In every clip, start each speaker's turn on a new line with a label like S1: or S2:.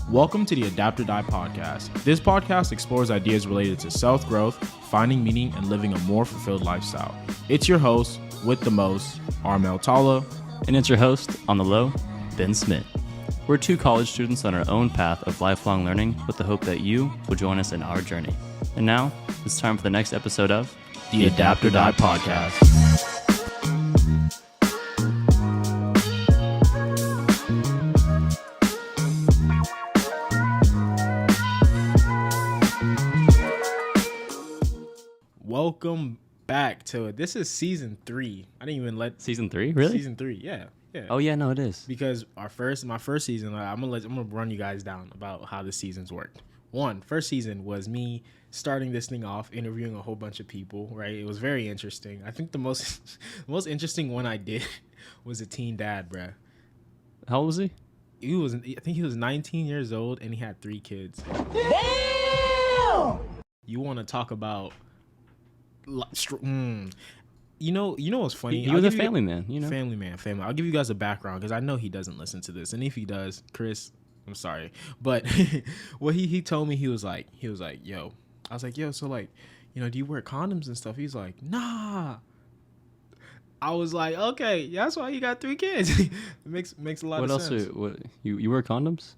S1: Welcome to the Adapt or Die podcast. This podcast explores ideas related to self-growth, finding meaning, and living a more fulfilled lifestyle. It's your host, with the most, Armel Tala.
S2: And it's your host, on the low, Ben Smith. We're two college students on our own path of lifelong learning with the hope that you will join us in our journey. And now, it's time for the next episode of
S1: The Adapt or Die podcast. Welcome back to it. This is season 3. I didn't even let
S2: Season 3? Really?
S1: Season 3, yeah.
S2: Oh yeah, no, it is.
S1: Because my first season, I'm gonna run you guys down about how the seasons worked. First season was me starting this thing off, interviewing a whole bunch of people. Right, it was very interesting. I think the most interesting one I did was a teen dad, bruh.
S2: How old was he?
S1: I think he was 19 years old and he had 3 kids.
S3: Damn!
S1: You want to talk about? You know what's funny?
S2: He was a family man, you know.
S1: Family man. I'll give you guys a background because I know he doesn't listen to this, and if he does, Chris, I'm sorry, but what he told me, he was like, yo, I was like, yo, so like, you know, do you wear condoms and stuff? He's like, nah. I was like, okay, that's why you got 3 kids. It makes a lot of sense.
S2: What else? You wear condoms?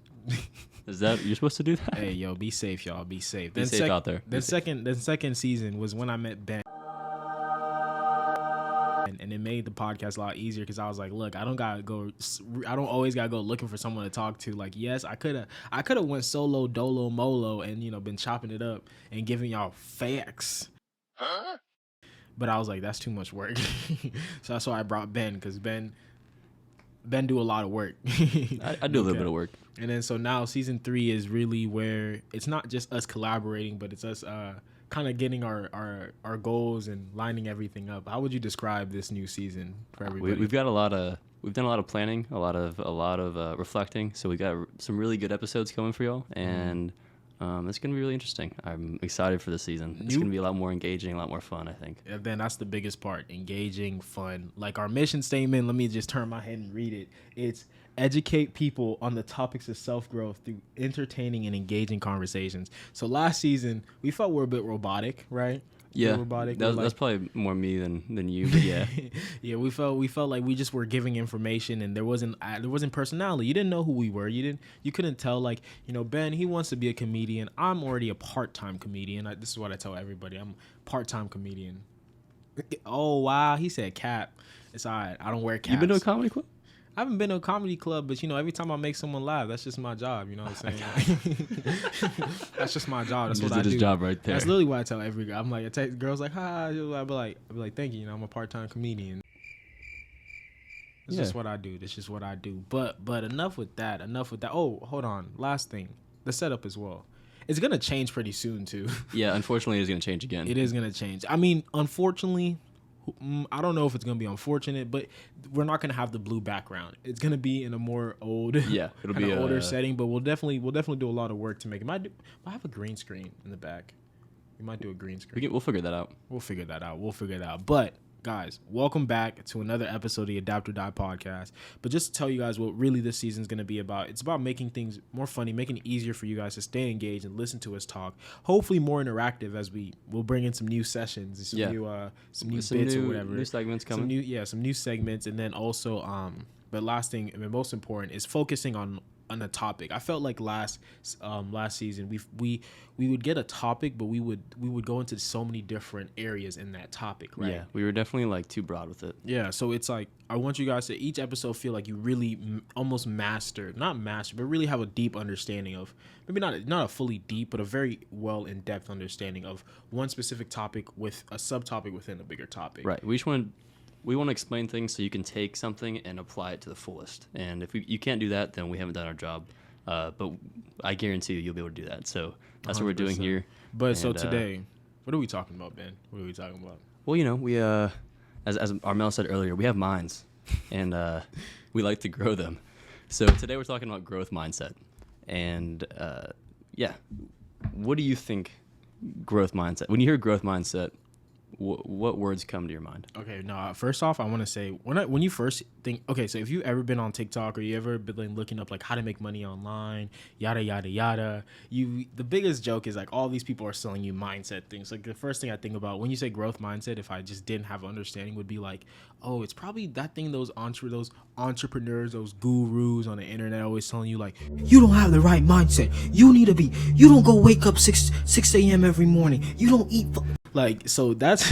S2: Is that you're supposed to do that?
S1: Hey, yo, be safe, y'all. Be safe.
S2: Be safe out there.
S1: The second season was when I met Ben. And it made the podcast a lot easier because I was like, look, I don't always gotta go looking for someone to talk to. Like, yes, I could have went solo dolo molo and, you know, been chopping it up and giving y'all facts. Huh? But I was like, that's too much work. So that's why I brought Ben, because Ben do a lot of work.
S2: I do a little bit of work.
S1: And then so now season 3 is really where it's not just us collaborating, but it's us kind of getting our goals and lining everything up. How would you describe this new season for everybody?
S2: We've done a lot of planning, a lot of reflecting. So we got some really good episodes coming for y'all, and it's gonna be really interesting. I'm excited for this season. It's gonna be a lot more engaging, a lot more fun, I think.
S1: And then that's the biggest part: engaging, fun. Like our mission statement. Let me just turn my head and read it. It's educate people on the topics of self-growth through entertaining and engaging conversations. So last season, we felt we were a bit robotic, right?
S2: Yeah,
S1: robotic.
S2: That's probably more me than you, but yeah.
S1: Yeah, we felt like we just were giving information and there wasn't personality. You didn't know who we were. You couldn't tell, like, you know, Ben, he wants to be a comedian. I'm already a part-time comedian. This is what I tell everybody. I'm a part-time comedian. Oh, wow. He said cap. It's all right. I don't wear caps.
S2: You been to a comedy club?
S1: I haven't been to a comedy club, but, you know, every time I make someone laugh, that's just my job. You know what I'm saying? That's just my job. That's what I do.
S2: His job right there.
S1: That's literally what I tell every guy. I'm like, I text girls like, hi. I'll be like, thank you. You know, I'm a part-time comedian. That's just what I do. That's just what I do. But enough with that. Oh, hold on. Last thing. The setup as well. It's going to change pretty soon, too.
S2: Yeah, unfortunately, it's going to change again.
S1: It is going to change. I mean, unfortunately, I don't know if it's going to be unfortunate, but we're not going to have the blue background. It's going to be in a more old,
S2: it'll be
S1: older setting, but we'll definitely do a lot of work to make it. Might have a green screen in the back. We might do a green screen.
S2: We'll figure that out.
S1: We'll figure that out. But guys, welcome back to another episode of the Adapt or Die podcast. But just to tell you guys what really this season is going to be about, it's about making things more funny, making it easier for you guys to stay engaged and listen to us talk. Hopefully more interactive as we'll bring in some new sessions, some new bits or whatever.
S2: New segments coming.
S1: Some new segments, and then also but last thing and the most important is focusing on a topic. I felt like last season we would get a topic, but we would go into so many different areas in that topic, right?
S2: Yeah, we were definitely like too broad with it.
S1: Yeah, so it's like I want you guys to each episode feel like you really almost not master, but really have a deep understanding of, maybe not a fully deep, but a very well in-depth understanding of one specific topic with a subtopic within a bigger topic.
S2: Right. We want to explain things so you can take something and apply it to the fullest. And if you can't do that, then we haven't done our job. But I guarantee you'll be able to do that. So that's 100%. What we're doing here.
S1: But so today, what are we talking about, Ben? What are we talking about?
S2: Well, you know, we as Armel said earlier, we have minds, and we like to grow them. So today we're talking about growth mindset. And what do you think growth mindset? When you hear growth mindset, what words come to your mind?
S1: Okay, no. First off, I want to say when you first think, okay, so if you ever been on TikTok or you ever been looking up like how to make money online, yada yada yada, the biggest joke is like all these people are selling you mindset things. Like the first thing I think about when you say growth mindset, if I just didn't have understanding, would be like, oh, it's probably that thing those entrepreneurs, those gurus on the internet always telling you like, you don't have the right mindset. You don't go wake up 6 a.m. every morning. You don't eat. Like, so that's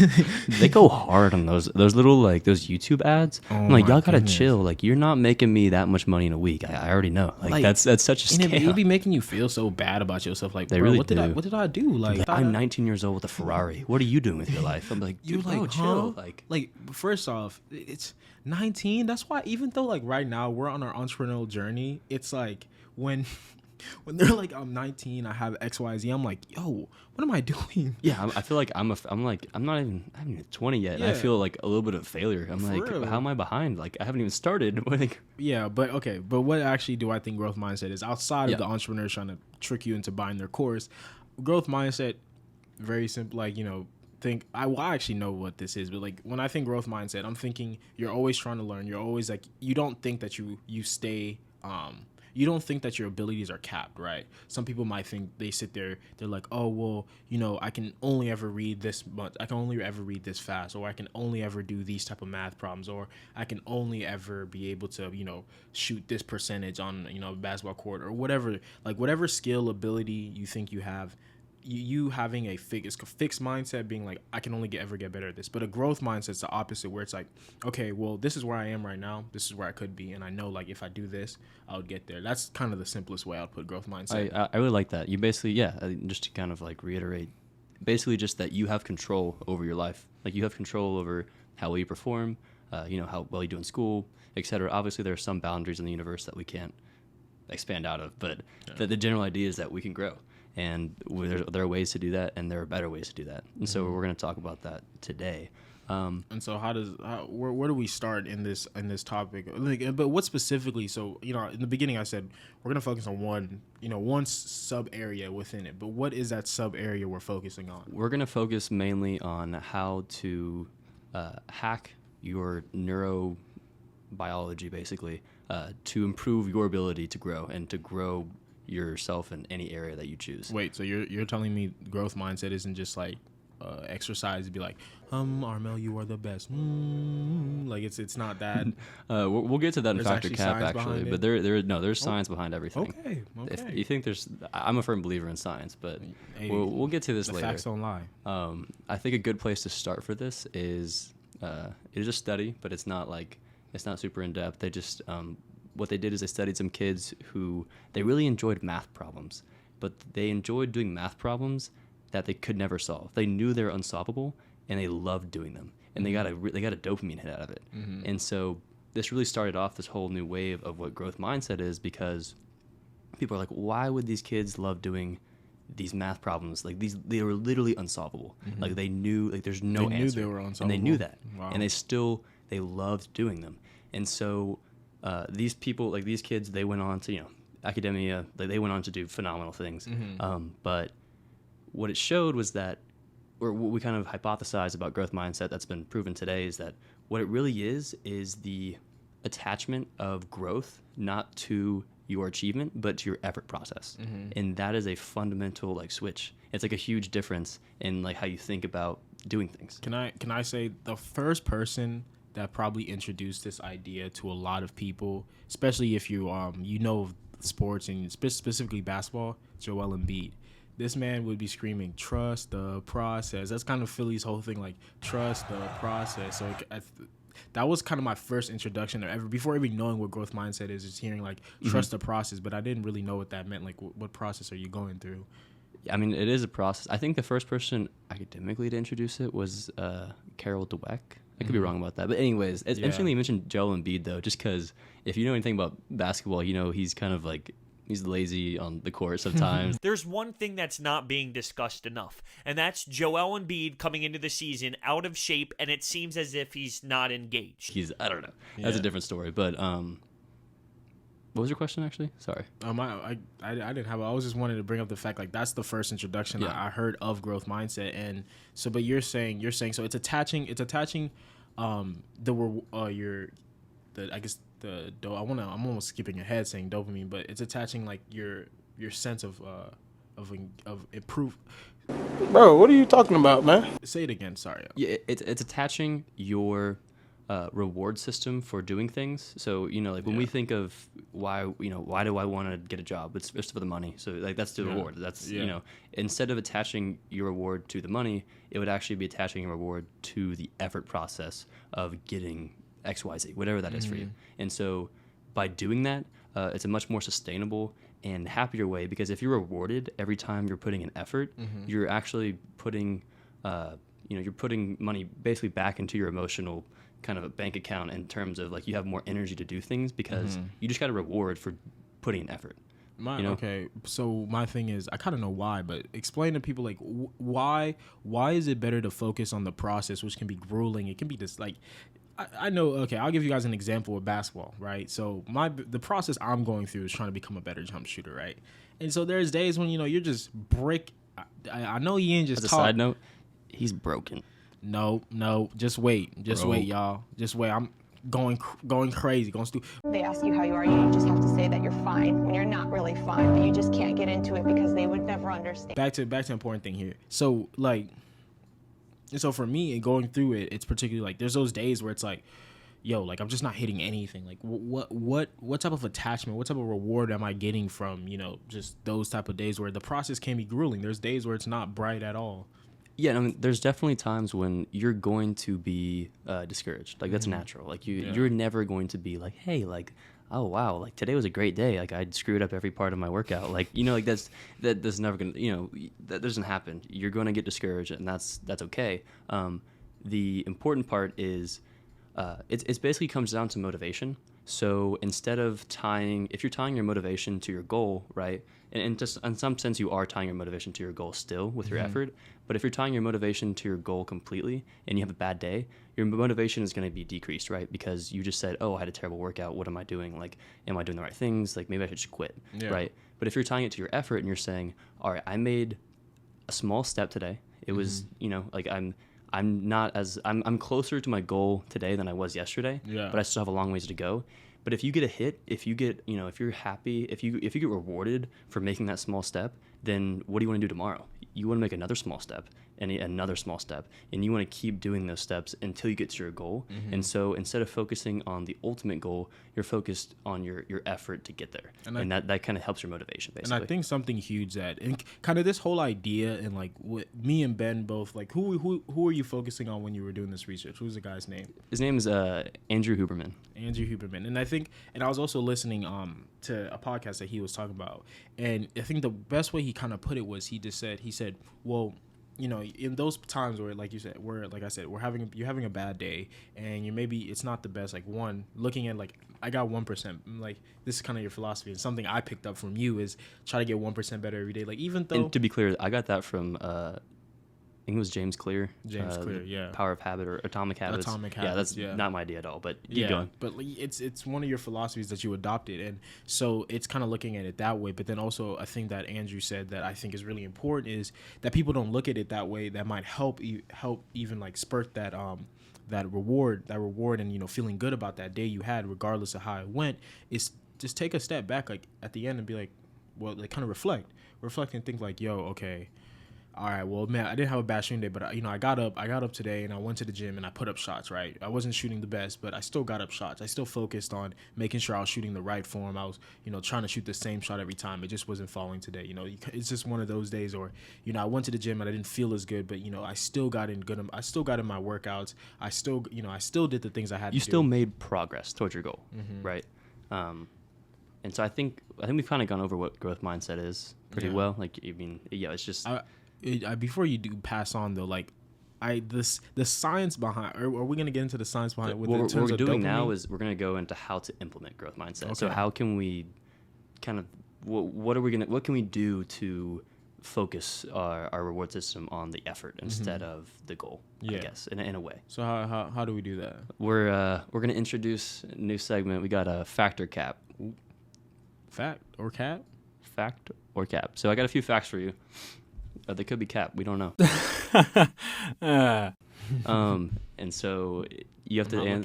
S2: They go hard on those little like those YouTube ads.
S1: Oh
S2: I'm like,
S1: my
S2: y'all gotta
S1: goodness.
S2: chill. Like, you're not making me that much money in a week. I already know. Like that's such a
S1: and it'll
S2: scam.
S1: be making you feel so bad about yourself. Like,
S2: They
S1: bro,
S2: really
S1: what did
S2: do.
S1: what did I do? Like,
S2: I'm 19 years old with a Ferrari. What are you doing with your life? I'm like,
S1: you're
S2: dude,
S1: like,
S2: no, chill.
S1: huh?
S2: Like,
S1: Like, first off, it's 19. That's why even though like right now we're on our entrepreneurial journey, it's like when they're like, I'm 19, I have XYZ. I'm like, yo, what am I doing?
S2: yeah, I feel like I'm not even 20 yet. And I
S1: Yeah.
S2: feel like a little bit of failure. I'm
S1: For
S2: like,
S1: real.
S2: how am I behind? Like, I haven't even started. Like,
S1: Yeah, but okay, but what actually do I think growth mindset is outside
S2: Yeah.
S1: of the entrepreneurs trying to trick you into buying their course? Growth mindset, very simple. Like, I actually know what this is, but like when I think growth mindset, I'm thinking you're always trying to learn. You're always like, you don't think that you stay. You don't think that your abilities are capped, right? Some people might think they sit there, they're like, oh, well, I can only ever read this much. I can only ever read this fast, or I can only ever do these type of math problems, or I can only ever be able to, shoot this percentage on, a basketball court or whatever, like whatever skill ability you think you have. You having a fixed mindset being like, I can only ever get better at this. But a growth mindset is the opposite, where it's like, okay, well, this is where I am right now. This is where I could be. And I know like if I do this, I would get there. That's kind of the simplest way I would put growth mindset.
S2: I really like that. You basically, just to kind of like reiterate, basically just that you have control over your life. Like, you have control over how well you perform, how well you do in school, etc. Obviously, there are some boundaries in the universe that we can't expand out of, but the general idea is that we can grow. And there are ways to do that, and there are better ways to do that. And so we're going to talk about that today.
S1: And so where do we start in this topic? Like, but what specifically? So, in the beginning I said we're going to focus on one sub area within it. But what is that sub area we're focusing on?
S2: We're going to focus mainly on how to hack your neurobiology, basically, to improve your ability to grow and to grow yourself in any area that you choose.
S1: Wait, so you're telling me growth mindset isn't just like exercise to be like, Armel, you are the best. Like it's not that.
S2: We'll get to that in
S1: There's
S2: Factor
S1: actually
S2: Cap
S1: science
S2: actually,
S1: behind
S2: but there's science behind everything.
S1: Okay.
S2: If you think I'm a firm believer in science, but we'll get to this
S1: The
S2: later.
S1: facts don't lie.
S2: I think a good place to start for this is a study, but it's not super in depth. They just what they did is they studied some kids who they really enjoyed math problems, but they enjoyed doing math problems that they could never solve. They knew they were unsolvable, and they loved doing them, and they got a dopamine hit out of it. And so this really started off this whole new wave of what growth mindset is, because people are like, why would these kids love doing these math problems? Like, they were literally unsolvable. Like, they knew, like, there's no
S1: They knew
S2: answer.
S1: they were
S2: And they
S1: unsolvable.
S2: knew that.
S1: Wow.
S2: And they loved doing them. And so these people, like these kids, they went on to, academia, they went on to do phenomenal things. But what it showed was that, or what we kind of hypothesized about growth mindset that's been proven today, is that what it really is the attachment of growth, not to your achievement, but to your effort process. And that is a fundamental like switch. It's like a huge difference in like how you think about doing things.
S1: Can I say the first person that probably introduced this idea to a lot of people, especially if you sports and specifically basketball, Joel Embiid. This man would be screaming, trust the process. That's kind of Philly's whole thing, like, trust the process. So that was kind of my first introduction before even knowing what growth mindset is, just hearing, like, trust the process. But I didn't really know what that meant. Like, what process are you going through?
S2: I mean, it is a process. I think the first person academically to introduce it was Carol Dweck. I could be wrong about that. But anyways, it's interesting you mentioned Joel Embiid, though, just because if you know anything about basketball, he's kind of like, he's lazy on the court sometimes.
S4: There's one thing that's not being discussed enough, and that's Joel Embiid coming into the season out of shape, and it seems as if he's not engaged.
S2: I don't know. That's a different story. But What was your question actually? Sorry.
S1: I didn't have. I was just wanting to bring up the fact like that's the first introduction
S2: Yeah.
S1: I heard of growth mindset, and so but you're saying so it's attaching I guess I'm almost skipping ahead saying dopamine, but it's attaching like your sense of improve.
S5: Bro, what are you talking about, man?
S1: Say it again. Sorry.
S2: Yeah, it's attaching your reward system for doing things. So like when we think of why do I want to get a job? It's just for the money. So like that's the reward. That's instead of attaching your reward to the money, it would actually be attaching your reward to the effort process of getting XYZ, whatever that is for you. And so by doing that, it's a much more sustainable and happier way, because if you're rewarded every time you're putting an effort, you're actually putting you're putting money basically back into your emotional kind of a bank account in terms of like you have more energy to do things because you just got a reward for putting an effort.
S1: Okay, so my thing is, I kind of know why, but explain to people like why is it better to focus on the process, which can be grueling. It can be just like I know. Okay, I'll give you guys an example with basketball, right? So the process I'm going through is trying to become a better jump shooter, right? And so there's days when you're just brick. I know you ain't just.
S2: As a side note, he's broken.
S1: No, just wait, y'all. Just wait. I'm going crazy, going stupid.
S6: They ask you how you are, you just have to say that you're fine when you're not really fine, but you just can't get into it because they would never understand.
S1: Back to the important thing here. So so for me and going through it, it's particularly like there's those days where it's like, yo, like I'm just not hitting anything. Like what type of attachment, what type of reward am I getting from just those type of days where the process can be grueling. There's days where it's not bright at all.
S2: Yeah, I mean, there's definitely times when you're going to be discouraged. Like that's natural. Like you're never going to be like, hey, like, oh wow, like today was a great day. Like I screwed up every part of my workout. Like like that's never gonna that doesn't happen. You're going to get discouraged, and that's okay. The important part is it's basically comes down to motivation. So instead of if you're tying your motivation to your goal, right? And just in some sense, you are tying your motivation to your goal still with your effort. But if you're tying your motivation to your goal completely and you have a bad day, your motivation is going to be decreased, right? Because you just said, oh, I had a terrible workout. What am I doing? Like, am I doing the right things? Like, maybe I should just quit, right? But if you're tying it to your effort and you're saying, all right, I made a small step today. It was, like I'm closer to my goal today than I was yesterday, but I still have a long ways to go. But if you get a hit, if you get, if you're happy, if you get rewarded for making that small step, then what do you want to do tomorrow? You want to make another small step and another small step, and you want to keep doing those steps until you get to your goal. And so instead of focusing on the ultimate goal, you're focused on your effort to get there, and that kind of helps your motivation, basically.
S1: And I think something huge and kind of this whole idea, and like what me and Ben both like, who are you focusing on when you were doing this research? Who's the guy's name?
S2: His name is Andrew Huberman.
S1: Andrew Huberman. And I think, and I was also listening to a podcast that he was talking about, and I think the best way he kind of put it was he said, well, in those times where, like you said, you're having a bad day, and it's not the best. Like looking at like I got 1%. Like this is kind of your philosophy, and something I picked up from you is try to get 1% better every day. Like even though,
S2: and to be clear, I got that from I think it was James Clear. Power of Habit or Atomic Habits. Yeah, that's not my idea at all. But keep going.
S1: But like, it's one of your philosophies that you adopted, and so it's kind of looking at it that way. But then also, I think that Andrew said that I think is really important is that people don't look at it that way. That might help even like spurt that reward, and feeling good about that day you had, regardless of how it went. Is just take a step back, like at the end, and be like, well, like kind of reflect and think like, yo, okay. All right, well, man, I didn't have a bad shooting day, but I got up today and I went to the gym and I put up shots, right? I wasn't shooting the best, but I still got up shots. I still focused on making sure I was shooting the right form. I was, trying to shoot the same shot every time. It just wasn't falling today. It's just one of those days, or, I went to the gym and I didn't feel as good, but, I still got in my workouts. I still did the things I had to do.
S2: You still made progress towards your goal, right? And so I think we've kind of gone over what growth mindset is pretty well. Like, I mean, it's just...
S1: before you do pass on though, like the science behind, or are we going to get into the science behind it?
S2: What we're doing now is we're going to go into how to implement growth mindset. Okay. So how can we kind of what can we do to focus our reward system on the effort instead of the goal? I guess in a way.
S1: So how do we do that?
S2: We're going to introduce a new segment. We got a factor cap.
S1: Fact or cap?
S2: Fact or cap? So I got a few facts for you. They could be cap. We don't know. And so you have to.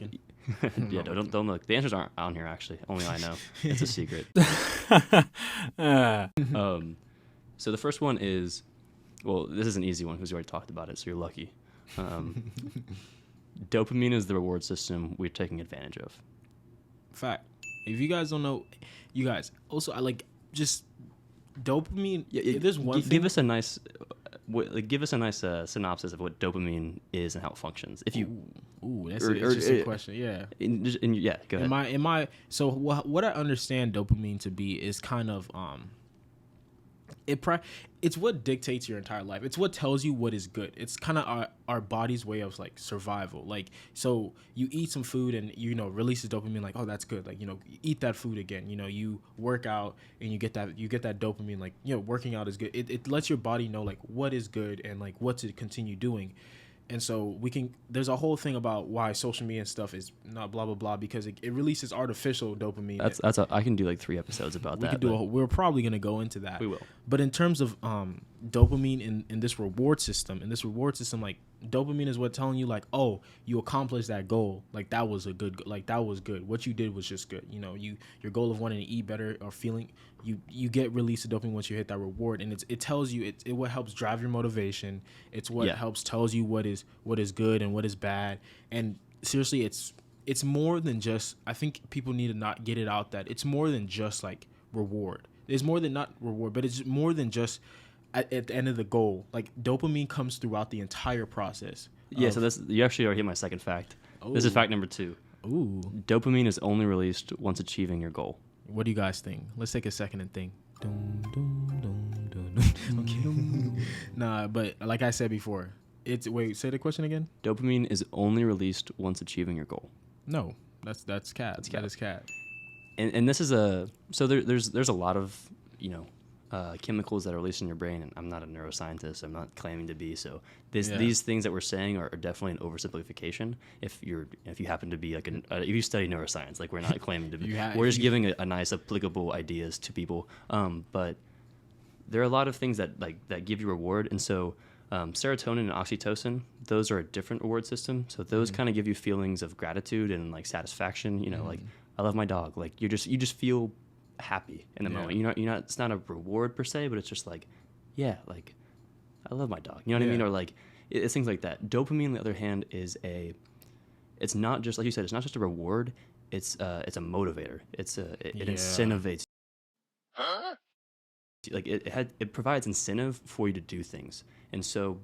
S2: Yeah, don't look. The answers aren't on here actually. Only I know. It's a secret. So the first one is, well, this is an easy one because we already talked about it, so you're lucky. Dopamine is the reward system we're taking advantage of.
S1: Fact. If you guys don't know, you guys also I like just dopamine. Yeah, there's one thing.
S2: Give us a nice synopsis of what dopamine is and how it functions. If you,
S1: that's an interesting question. Yeah.
S2: Yeah, go ahead.
S1: So what I understand dopamine to be is kind of it's what dictates your entire life. It's what tells you what is good. It's kind of our body's way of like survival. Like, so you eat some food and releases dopamine, like, oh, that's good. Like, you eat that food again. You work out and you get that dopamine, like, working out is good. It lets your body know like what is good and like what to continue doing. And so there's a whole thing about why social media and stuff is not blah, blah, blah, because it releases artificial dopamine.
S2: I can do like 3 episodes about that.
S1: We're probably going to go into that.
S2: We will.
S1: But in terms of dopamine in this reward system, like dopamine is what telling you like, oh, you accomplished that goal. Like that was good. What you did was just good. Your goal of wanting to eat better or feeling, you get release of dopamine once you hit that reward. And it tells you, it what helps drive your motivation. It's what tells you what is good and what is bad. And seriously, it's more than just, I think people need to not get it out that it's more than just like reward. It's more than not reward, but it's more than just at the end of the goal. Like dopamine comes throughout the entire process.
S2: Yeah, so you actually already hit my second fact. This is fact number 2.
S1: Ooh.
S2: Dopamine is only released once achieving your goal.
S1: What do you guys think? Let's take a second and think. Nah, but like I said before, say the question again.
S2: Dopamine is only released once achieving your goal.
S1: No, that's cat. That is cat.
S2: And this is there's a lot of chemicals that are released in your brain, and I'm not a neuroscientist. I'm not claiming to be. So these things that we're saying are definitely an oversimplification. If you happen to be like if you study neuroscience, like we're not claiming to be. We're just giving a nice applicable ideas to people. But there are a lot of things that give you reward, and so serotonin and oxytocin, those are a different reward system. So those kind of give you feelings of gratitude and like satisfaction. Like I love my dog. Like you just feel happy in the moment. You're not. It's not a reward per se, but it's just like, yeah, like I love my dog. You know what I mean? Or like it's things like that. Dopamine, on the other hand, it's not just like you said. It's not just a reward. It's a motivator. It incentivates.
S3: Huh?
S2: Like it provides incentive for you to do things. And so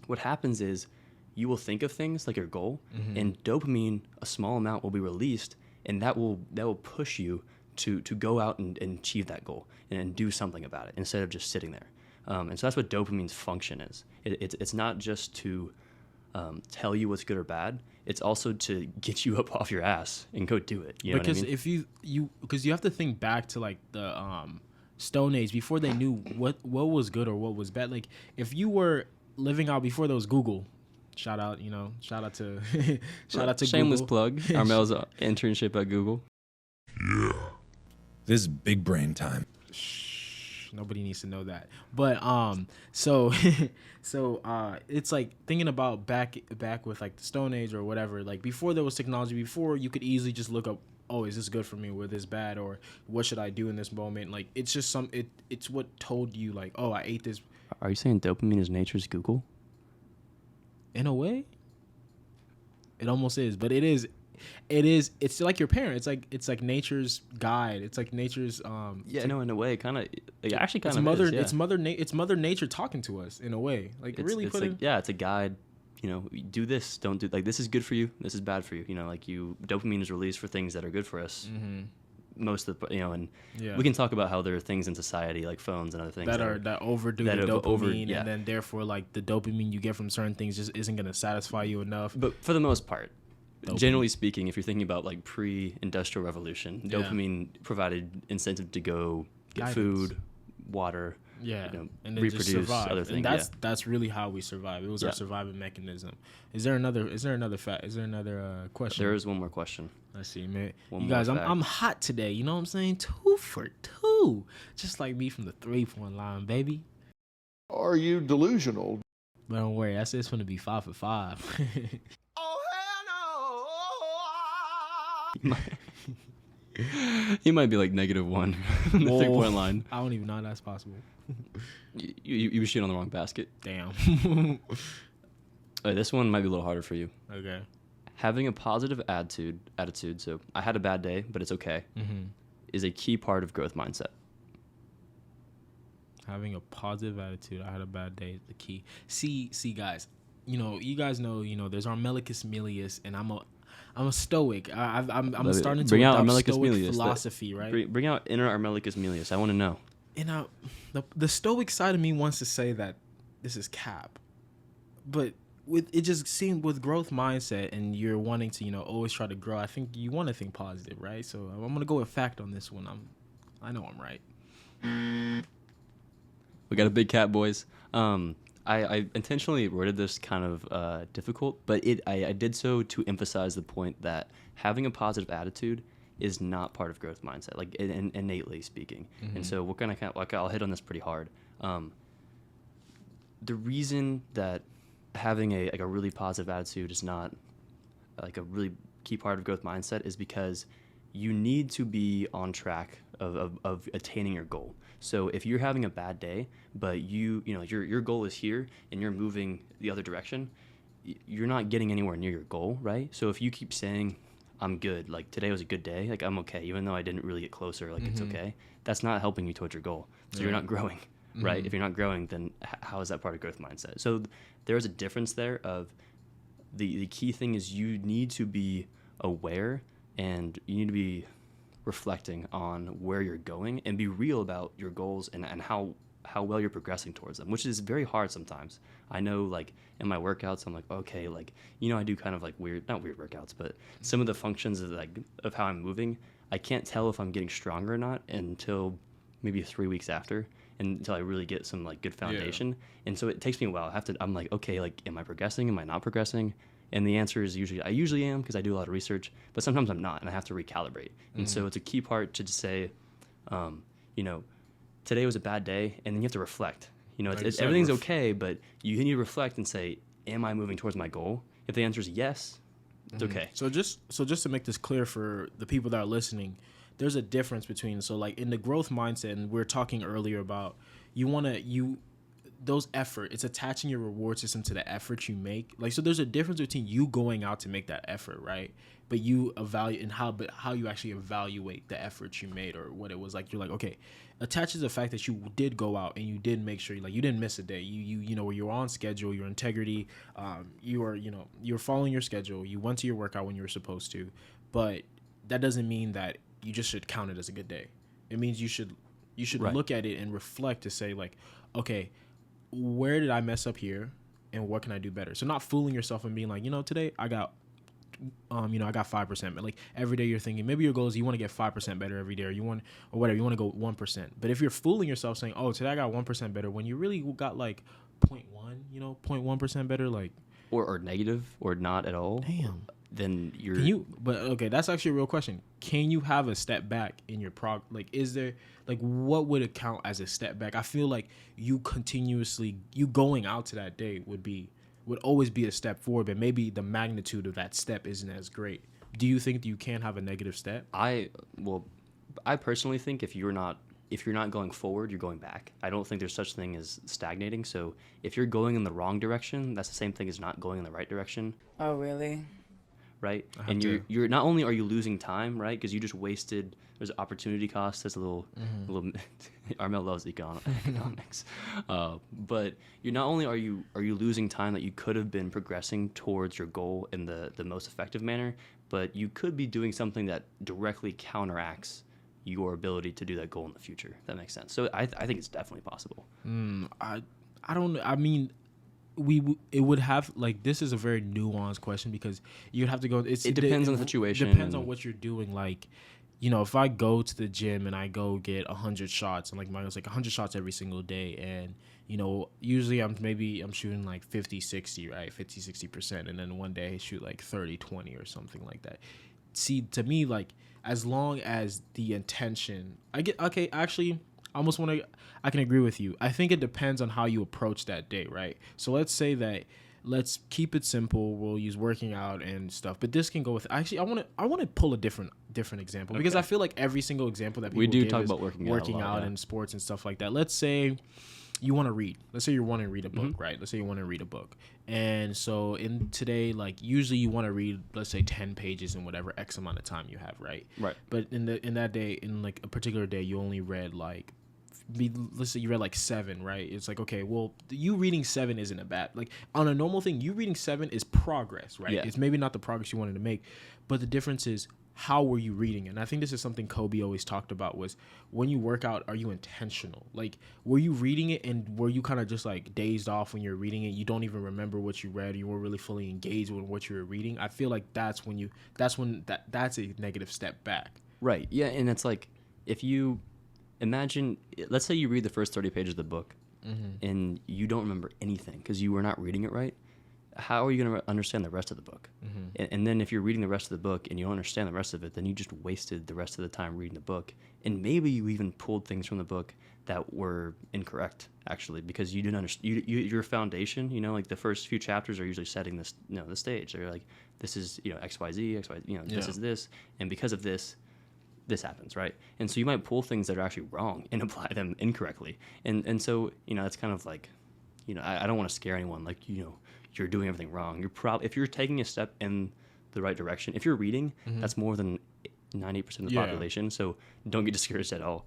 S2: what happens is you will think of things like your goal, and dopamine, a small amount, will be released, and that will push you to go out and achieve that goal and do something about it instead of just sitting there. And so that's what dopamine's function is. It's not just to tell you what's good or bad. It's also to get you up off your ass and go do it. You know
S1: because
S2: what I mean?
S1: Because you have to think back to like the Stone Age before they knew what was good or what was bad. Like if you were living out before there was Google. Shout out to
S2: shameless
S1: Google.
S2: Plug. Armel's internship at Google.
S7: Yeah. This is big brain time.
S1: Shh, nobody needs to know that. But so it's like thinking about back with like the Stone Age or whatever. Like before there was technology, before you could easily just look up, oh, is this good for me or is this bad, or what should I do in this moment? Like it's just it's what told you like, oh, I ate this.
S2: Are you saying dopamine is nature's Google?
S1: In a way, it almost is, but it is. It's like your parent. It's like nature's guide. It's like nature's.
S2: In a way, kind of. Actually, kind of.
S1: It's Mother Nature talking to us in a way. Like
S2: it's a guide. Do this. Don't do like this is good for you. This is bad for you. Dopamine is released for things that are good for us. Mm-hmm. Most of the we can talk about how there are things in society like phones and other things
S1: that overdo the dopamine, and then therefore like the dopamine you get from certain things just isn't going to satisfy you enough.
S2: But for the most part, generally speaking, if you're thinking about like pre-industrial revolution, dopamine provided incentive to go get food, water,
S1: Yeah,
S2: you know,
S1: and then just
S2: reproduce
S1: survive.
S2: other things.
S1: And that's really how we survive. It was our
S2: Yeah.
S1: survival mechanism. Is there another question?
S2: There is one more question.
S1: Let's see, man.
S2: One
S1: You
S2: more
S1: guys,
S2: fact.
S1: I'm hot today. You know what I'm saying? 2 for 2, just like me from the 3-point line, baby.
S8: Are you delusional?
S1: But don't worry, that's it's gonna be 5 for 5.
S2: He might be like -1 from the 3-point line.
S1: I don't even know how that's possible.
S2: You were shooting on the wrong basket.
S1: Damn.
S2: This one might be a little harder for you.
S1: Okay.
S2: Having a positive attitude. So I had a bad day, but it's okay. Is a key part of growth mindset.
S1: Having a positive attitude. I had a bad day is the key. See, guys. You guys know. There's Armelicus Milius, and I'm a Stoic. I'm starting to
S2: bring out
S1: adopt
S2: Armelicus
S1: Stoic
S2: Milius,
S1: philosophy, right?
S2: Bring out inner Armelicus Milius. I want to know.
S1: And the Stoic side of me wants to say that this is cap, but it just seemed with growth mindset, and you're wanting to always try to grow. I think you want to think positive, right? So I'm gonna go with fact on this one. I know I'm right.
S2: We got a big cat, boys. I intentionally worded this kind of difficult, but I did so to emphasize the point that having a positive attitude is not part of growth mindset, like innately speaking. And so we're gonna I'll hit on this pretty hard. The reason that having a really positive attitude is not like a really key part of growth mindset is because you need to be on track of attaining your goal. So if you're having a bad day, but your goal is here and you're moving the other direction, you're not getting anywhere near your goal, right? So if you keep saying, I'm good, like today was a good day, like I'm okay, even though I didn't really get closer, like it's okay, that's not helping you towards your goal. So you're not growing, right? If you're not growing, then how is that part of growth mindset? So there's a difference there of the key thing is you need to be aware and you need to be reflecting on where you're going and be real about your goals and how well you're progressing towards them, which is very hard sometimes. I know, like in my workouts, I'm like, okay, like I do kind of like not weird workouts, but some of the functions of how I'm moving, I can't tell if I'm getting stronger or not until maybe 3 weeks after, until I really get some like good foundation. And so it takes me a while. I'm like, okay, like am I progressing? Am I not progressing? And the answer is I usually am, because I do a lot of research, but sometimes I'm not, and I have to recalibrate. And so it's a key part to just say, today was a bad day, and then you have to reflect. Everything's okay, but you need to reflect and say, am I moving towards my goal? If the answer is yes, it's okay.
S1: So just to make this clear for the people that are listening, there's a difference between, so like in the growth mindset, and we are talking earlier about those effort, it's attaching your reward system to the effort you make. Like, so there's a difference between you going out to make that effort, right? But you evaluate and how you actually evaluate the effort you made or what it was like. You're like, okay, attaches the fact that you did go out and you did make sure, like, you didn't miss a day. You were on schedule, your integrity, you're following your schedule. You went to your workout when you were supposed to, but that doesn't mean that you just should count it as a good day. It means you should right. Look at it and reflect to say, like, okay, where did I mess up here and what can I do better? So not fooling yourself and being like, today I got I got 5%, but like every day you're thinking maybe your goal is you want to get 5% better every day, or you want to go 1%. But if you're fooling yourself saying, oh, today I got 1% better, when you really got like 0.1, 0.1% better, like, or
S2: negative or not at all.
S1: Damn.
S2: Then you're.
S1: Can you? But okay, that's actually a real question. Can you have a step back in your Like, is there, like, what would it count as a step back? I feel like you going out to that day would always be a step forward, but maybe the magnitude of that step isn't as great. Do you think that you can have a negative step?
S2: I personally think if you're not going forward, you're going back. I don't think there's such thing as stagnating. So if you're going in the wrong direction, that's the same thing as not going in the right direction.
S9: Oh, really?
S2: Right? And you're not only are you losing time, right? Because you just wasted. There's opportunity cost. There's a little. Armel loves economics, but you're not only are you losing time that you could have been progressing towards your goal in the most effective manner, but you could be doing something that directly counteracts your ability to do that goal in the future. If that makes sense. So I think it's definitely possible.
S1: I don't. I mean. It would have, like, this is a very nuanced question because you'd have to go. It
S2: depends on the situation.
S1: Depends on what you're doing. Like, you know, if I go to the gym and I go get 100 shots, and like mine was like 100 shots every single day, and you know, usually I'm shooting like 50, 60, right? 50, 60%. And then one day I shoot like 30, 20 or something like that. See, to me, like, as long as the intention, I can agree with you. I think it depends on how you approach that day, right? So let's say that, let's keep it simple. We'll use working out and stuff, but this can go with, actually, I want to pull a different example, because I feel like every single example that people
S2: We do
S1: give
S2: talk
S1: is
S2: about working out a lot,
S1: and sports and stuff like that. Let's say you want to read. Let's say you want to read a book, right? Let's say you want to read a book. And so in today, like, usually you want to read, let's say 10 pages in whatever X amount of time you have, right?
S2: Right.
S1: But in that day, in like a particular day, you only read like, let's say you read like 7, right? It's like, okay, well, you reading 7 isn't a bad, like, on a normal thing, you reading 7 is progress, right?
S2: Yeah.
S1: It's maybe not the progress you wanted to make, but the difference is, how were you reading it? And I think this is something Kobe always talked about, was when you work out, are you intentional? Like, were you reading it and were you kind of just like dazed off when you're reading it? You don't even remember what you read. You weren't really fully engaged with what you were reading. I feel like that's a negative step back.
S2: Right. Yeah. And it's like, if you imagine, let's say you read the first 30 pages of the book and you don't remember anything because you were not reading it right. How are you going to understand the rest of the book? And then if you're reading the rest of the book and you don't understand the rest of it, then you just wasted the rest of the time reading the book. And maybe you even pulled things from the book that were incorrect, actually, because you didn't understand your foundation. You know, like the first few chapters are usually setting this, the stage. They're like, this is, XYZ, this is this, and because of this, this happens, right? And so you might pull things that are actually wrong and apply them incorrectly. And so, that's kind of like, I don't want to scare anyone, like, you're doing everything wrong. If you're taking a step in the right direction, if you're reading, that's more than 90% of the population. So don't get discouraged at all.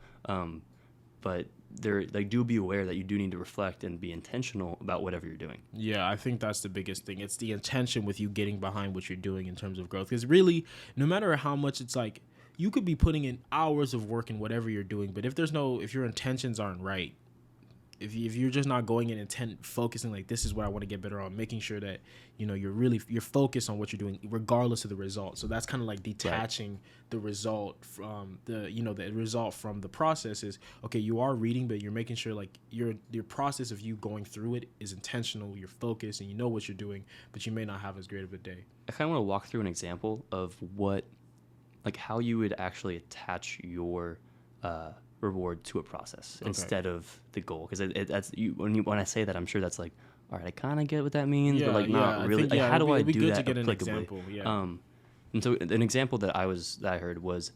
S2: But do be aware that you do need to reflect and be intentional about whatever you're doing.
S1: Yeah, I think that's the biggest thing. It's the intention with you getting behind what you're doing in terms of growth. Because really, no matter how much, it's like, you could be putting in hours of work in whatever you're doing, but if your intentions aren't right, if you're just not going in focusing like, this is what I want to get better on, making sure that you're focused on what you're doing regardless of the result. So that's kind of like detaching the result from the result from the process. Is okay, you are reading, but you're making sure like your process of you going through it is intentional, you're focused, and you know what you're doing, but you may not have as great of a day.
S2: I kind of want to walk through an example of how you would actually attach your reward to a process instead of the goal, because that's when I say that, I'm sure that's like, all right, I kind of get what that means, but like not really. How do I do that applicably? And so an example that I heard was,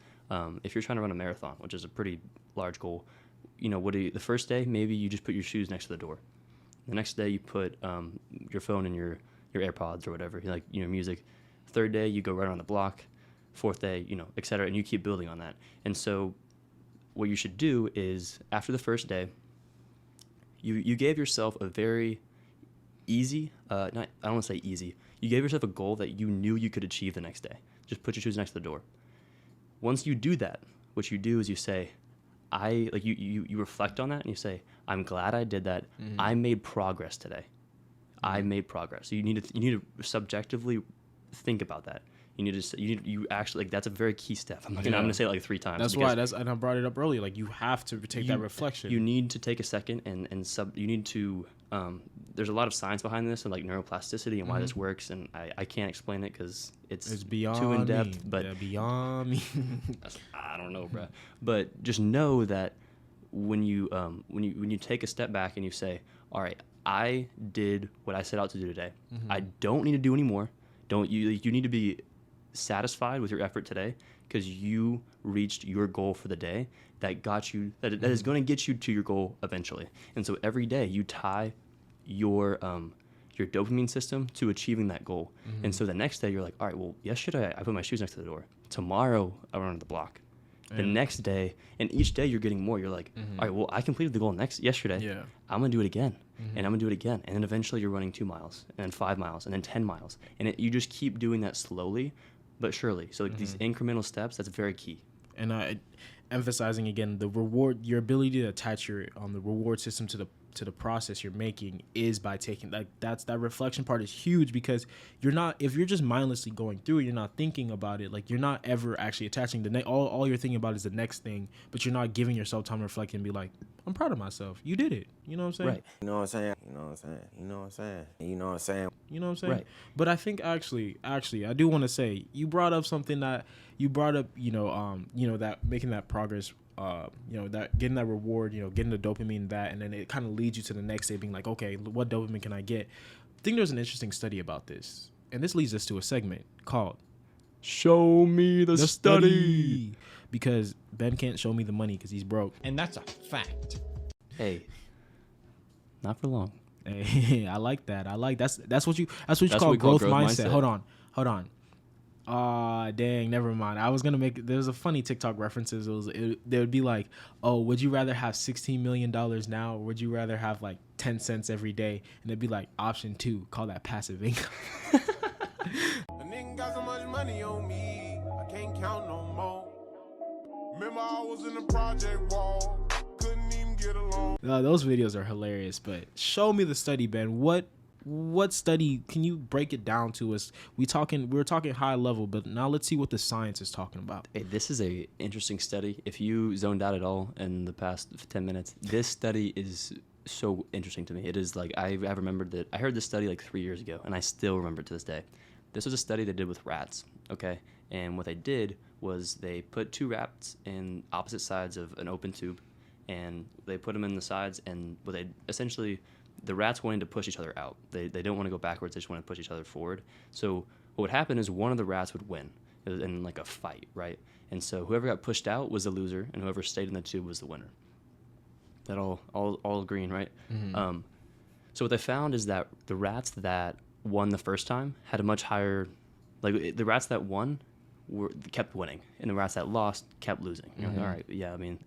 S2: if you're trying to run a marathon, which is a pretty large goal, the first day maybe you just put your shoes next to the door. The next day you put your phone and your AirPods or whatever, music. Third day you go right around the block. Fourth day, et cetera, and you keep building on that. And so what you should do is, after the first day, you gave yourself a very easy, I don't want to say easy, you gave yourself a goal that you knew you could achieve the next day. Just put your shoes next to the door. Once you do that, what you do is you say, you reflect on that and you say, I'm glad I did that. I made progress today. I made progress. So you need to subjectively think about that. You actually, like, that's a very key step. I'm going to say it like 3 times.
S1: That's why, and I brought it up earlier. Like, you have to take that reflection.
S2: You need to take a second you need to, there's a lot of science behind this and like neuroplasticity and why this works. And I can't explain it because it's
S1: beyond
S2: too in depth,
S1: but beyond me.
S2: I don't know, bro. But just know that when you take a step back and you say, all right, I did what I set out to do today. I don't need to do any more. You need to be satisfied with your effort today because you reached your goal for the day that got you that is going to get you to your goal eventually. And so every day you tie your dopamine system to achieving that goal. And so the next day you're like, all right, well, yesterday I put my shoes next to the door. Tomorrow I run to the block. The next day, and each day you're getting more. You're like, all right, well, I completed the goal yesterday.
S1: Yeah. I'm
S2: going to do it again, and I'm going to do it again. And then eventually you're running 2 miles, and then 5 miles, and then 10 miles. And you just keep doing that slowly but surely. So like these incremental steps, that's very key.
S1: And emphasizing again the reward, your ability to attach your the reward system to the process you're making is by taking that reflection part is huge, because if you're just mindlessly going through it, you're not thinking about it, like you're not ever actually attaching all you're thinking about is the next thing, but you're not giving yourself time to reflect and be like, I'm proud of myself, you did it, you know what I'm saying?
S2: Right.
S9: You know what I'm saying? You know what I'm saying? You know what I'm saying? You know what I'm saying?
S1: You know what I'm saying?
S2: Right.
S1: But I think actually, I do want to say you brought up something that you brought up, that making that progress, that getting that reward, getting the dopamine, that, and then it kind of leads you to the next day being like, okay, what dopamine can I get? I think there's an interesting study about this, and this leads us to a segment called
S2: Show Me the Study.
S1: Because Ben can't show me the money because he's broke.
S5: And that's a fact.
S2: Hey, not for long.
S1: Hey, I like that. That's what you
S2: That's
S1: call
S2: what we call
S1: growth
S2: growth
S1: mindset.
S2: mindset.
S1: Hold on. Dang, never mind. I was gonna there's a funny TikTok references. They would be like, oh, would you rather have $16 million now, or would you rather have like 10 cents every day? And it'd be like option 2, call that passive income.
S10: A nigga got so much money on me, I can't count no more. Remember I was in the project wall, couldn't even get along.
S1: Those videos are hilarious, but show me the study, Ben. What study? Can you break it down to us? We were talking high level, but now let's see what the science is talking about.
S2: Hey, this is a interesting study. If you zoned out at all in the past 10 minutes, this study is so interesting to me. It is like I remembered that I heard this study like 3 years ago, and I still remember it to this day. This was a study they did with rats, okay? And what they did was they put 2 rats in opposite sides of an open tube, and they put them in the sides, and what they essentially, the rats wanted to push each other out. They don't want to go backwards, they just want to push each other forward. So what would happen is one of the rats would win in like a fight, right? And so whoever got pushed out was the loser, and whoever stayed in the tube was the winner. That all green, right? Mm-hmm. So what they found is that the rats that won the first time had a much higher, like the rats that won kept winning, and the rats that lost kept losing. You're like, all right, yeah, I mean,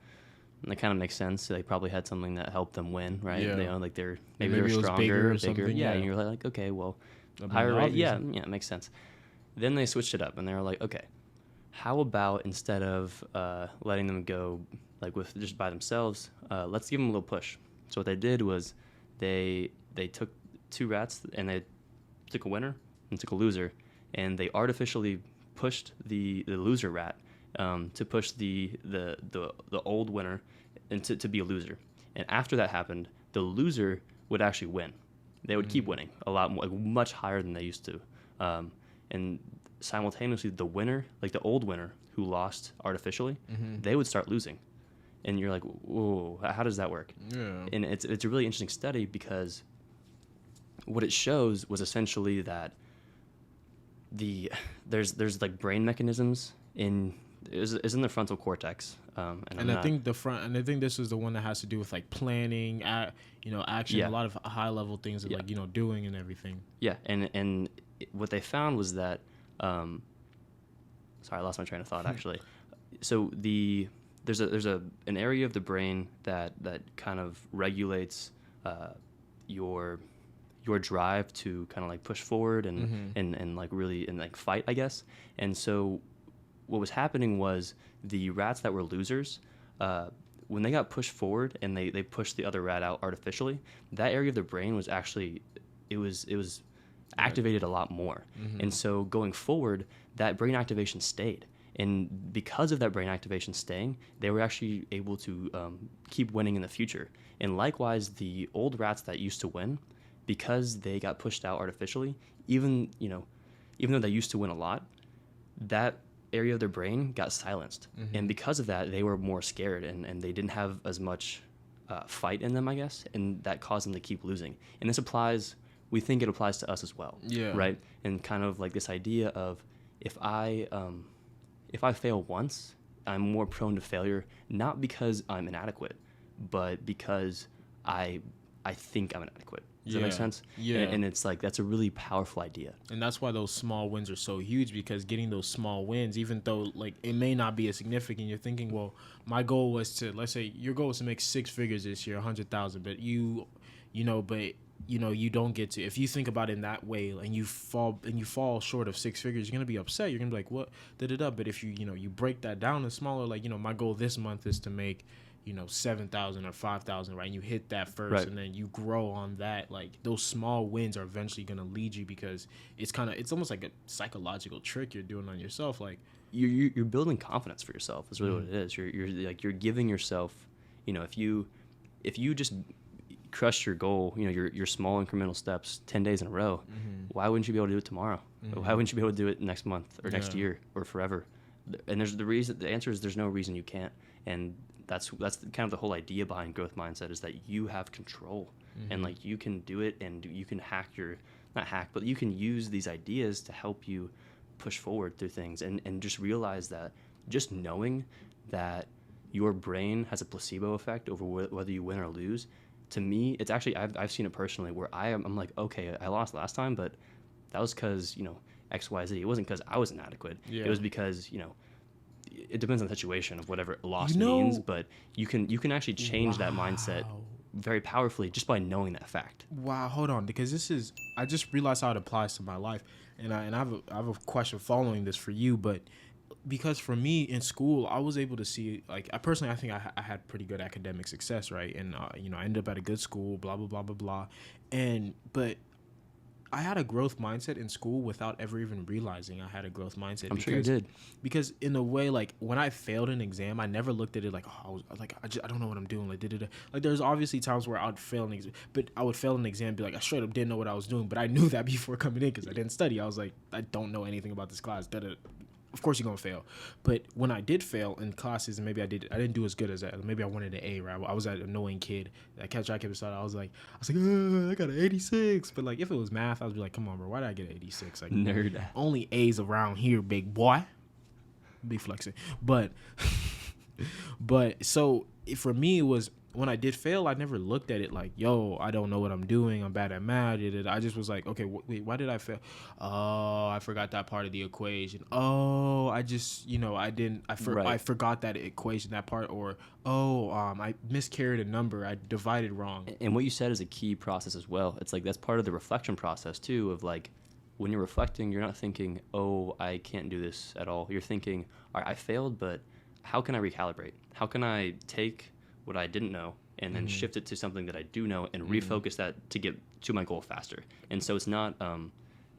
S2: that kind of makes sense. They probably had something that helped them win, right?
S1: Yeah.
S2: They like maybe
S1: it
S2: they
S1: was
S2: were stronger,
S1: bigger or
S2: bigger.
S1: something,
S2: Yeah,
S1: yeah.
S2: and you're like, okay, well,
S1: I mean,
S2: higher rate, yeah,
S1: obviously.
S2: it makes sense. Then they switched it up, and they were like, okay, how about instead of letting them go like with just by themselves, let's give them a little push. So what they did was they took 2 rats, and they took a winner and took a loser, and they artificially pushed the loser rat to push the old winner and to be a loser. And after that happened, the loser would actually win. They would keep winning a lot more, like much higher than they used to. And simultaneously, the winner, like the old winner who lost artificially, they would start losing. And you're like, whoa, how does that work?
S1: Yeah.
S2: And it's a really interesting study, because what it shows was essentially that there's like brain mechanisms is in the frontal cortex, and
S1: I think this is the one that has to do with like planning, action,
S2: Yeah.
S1: a lot of high level things of
S2: Yeah.
S1: like doing and everything.
S2: Yeah, and what they found was that, sorry, I lost my train of thought actually. So there's an area of the brain that kind of regulates your drive to kind of like push forward and like really and like fight, I guess. And so what was happening was the rats that were losers, when they got pushed forward and they pushed the other rat out artificially, that area of the brain was actually it was activated a lot more. And so going forward, that brain activation stayed. And because of that brain activation staying, they were actually able to keep winning in the future. And likewise, the old rats that used to win, because they got pushed out artificially, even though they used to win a lot, that area of their brain got silenced. And because of that, they were more scared and they didn't have as much fight in them, I guess, and that caused them to keep losing. And this applies, we think it applies to us as well, right? And kind of like this idea of if I fail once, I'm more prone to failure, not because I'm inadequate, but because I think I'm inadequate. Does that make sense?
S1: Yeah.
S2: And it's like, that's a really powerful idea.
S1: And that's why those small wins are so huge, because getting those small wins, even though like it may not be as significant, you're thinking, well, my goal was to, let's say your goal was to make 6 figures this year, 100,000, but but you know, you don't get to, if you think about it in that way and you fall short of 6 figures, you're going to be upset. You're going to be like, what, da-da-da. But if you know, you break that down in smaller, like, you know, my goal this month is to make, you know, 7,000 or 5,000, right? And you hit that first,
S2: Right.
S1: and then you grow on that. Like, those small wins are eventually going to lead you, because it's almost like a psychological trick you're doing on yourself. Like,
S2: You're building confidence for yourself. Is really what it is. You're giving yourself, you know, if you just crush your goal, you know, your small incremental steps 10 days in a row, why wouldn't you be able to do it tomorrow? Why wouldn't you be able to do it next month or next year or forever? And the answer is there's no reason you can't. And that's kind of the whole idea behind growth mindset, is that you have control and like you can do it, and you can but you can use these ideas to help you push forward through things, and just realize that just knowing that your brain has a placebo effect over whether you win or lose. To me, it's actually, I've seen it personally, where I'm like, okay, I lost last time, but that was because, you know, X, Y, Z. It wasn't because I was inadequate.
S1: Yeah.
S2: It was because, you know, it depends on the situation of whatever loss
S1: You know,
S2: means, but you can actually change that mindset very powerfully just by knowing that fact.
S1: wow, hold on, because I just realized how it applies to my life, and I have a question following this for you, but because for me in school, I was able to see, like, I think I had pretty good academic success, right? And you know, I ended up at a good school, blah blah blah blah blah, but I had a growth mindset in school without ever even realizing I had a growth mindset.
S2: I'm sure you did.
S1: Because in a way, like, when I failed an exam, I never looked at it like, oh, I don't know what I'm doing. Like, like, there's obviously times where I would fail an exam, but I would fail an exam and be like, I straight up didn't know what I was doing, but I knew that before coming in because I didn't study. I was like, I don't know anything about this class. Of course you're gonna fail. But when I did fail in classes, and maybe I didn't do as good as that. Maybe I wanted an A, right? I was that annoying kid that kept started. I was like, I got an 86. But like, if it was math, I would be like, come on, bro, why did I get an 86? Like,
S2: Nerd.
S1: Only A's around here, big boy. Be flexing. But so for me, it was, when I did fail, I never looked at it like, yo, I don't know what I'm doing, I'm bad at math. I just was like, okay, wait, why did I fail? Oh, I forgot that part of the equation. Oh, I just, you know, I forgot that equation, that part. Or, I miscarried a number, I divided wrong.
S2: And what you said is a key process as well. It's like, that's part of the reflection process too, of like, when you're reflecting, you're not thinking, oh, I can't do this at all. You're thinking, all right, I failed, but how can I recalibrate? How can I take what I didn't know and then shift it to something that I do know and refocus that to get to my goal faster? And so it's not,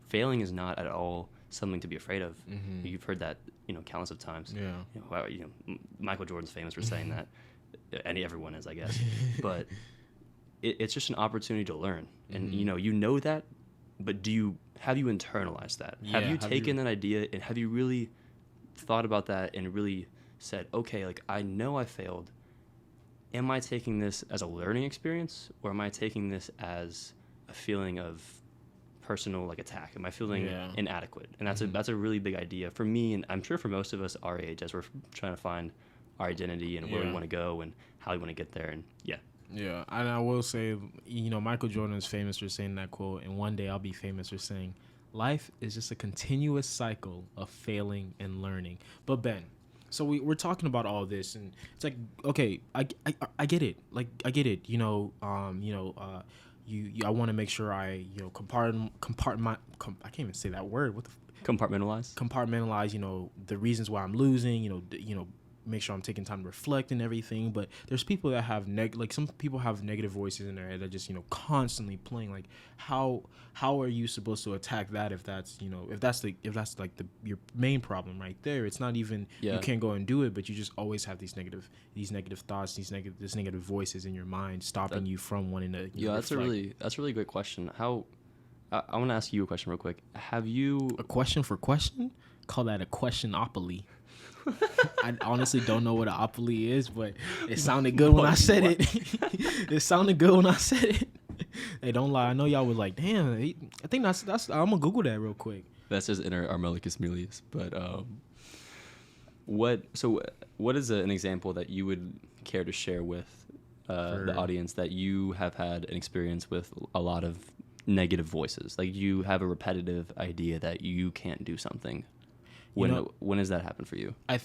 S2: failing is not at all something to be afraid of. You've heard that, you know, countless of times.
S1: Yeah.
S2: You know, Michael Jordan's famous for saying that, and everyone is, I guess. But it's just an opportunity to learn, and you know that. But have you internalized that?
S1: Yeah,
S2: have you taken that idea and have you really thought about that and really said, okay, like, I know I failed. Am I taking this as a learning experience, or am I taking this as a feeling of personal, like, attack? Am I feeling inadequate? And that's a really big idea for me, and I'm sure for most of us our age, as we're trying to find our identity and where we want to go and how we want to get there. And
S1: Yeah, and I will say, you know, Michael Jordan is famous for saying that quote, and one day I'll be famous for saying, life is just a continuous cycle of failing and learning. But Ben, so we're talking about all this, and it's like, okay, I get it. Like, I get it. I want to make sure I, you know, I can't even say that word. What the compartmentalize, you know, the reasons why I'm losing, you know, make sure I'm taking time to reflect and everything. But there's people that have some people have negative voices in their head that just, you know, constantly playing. Like, how are you supposed to attack that if that's, you know, if that's your main problem right there? It's not even you can't go and do it, but you just always have these negative thoughts, this negative voices in your mind stopping you from wanting to.
S2: That's a really great question. I want to ask you a question real quick. Have you
S1: a question for question? Call that a questionopoly. I honestly don't know what an opoly is, but it sounded good when I said it. It sounded good when I said it. Hey, don't lie. I know y'all was like, damn. I think that's. I'm gonna Google that real quick.
S2: That's just inner Armelicus Milius. But what is an example that you would care to share with the audience that you have had an experience with a lot of negative voices? Like, you have a repetitive idea that you can't do something. When does that happen for you?
S1: I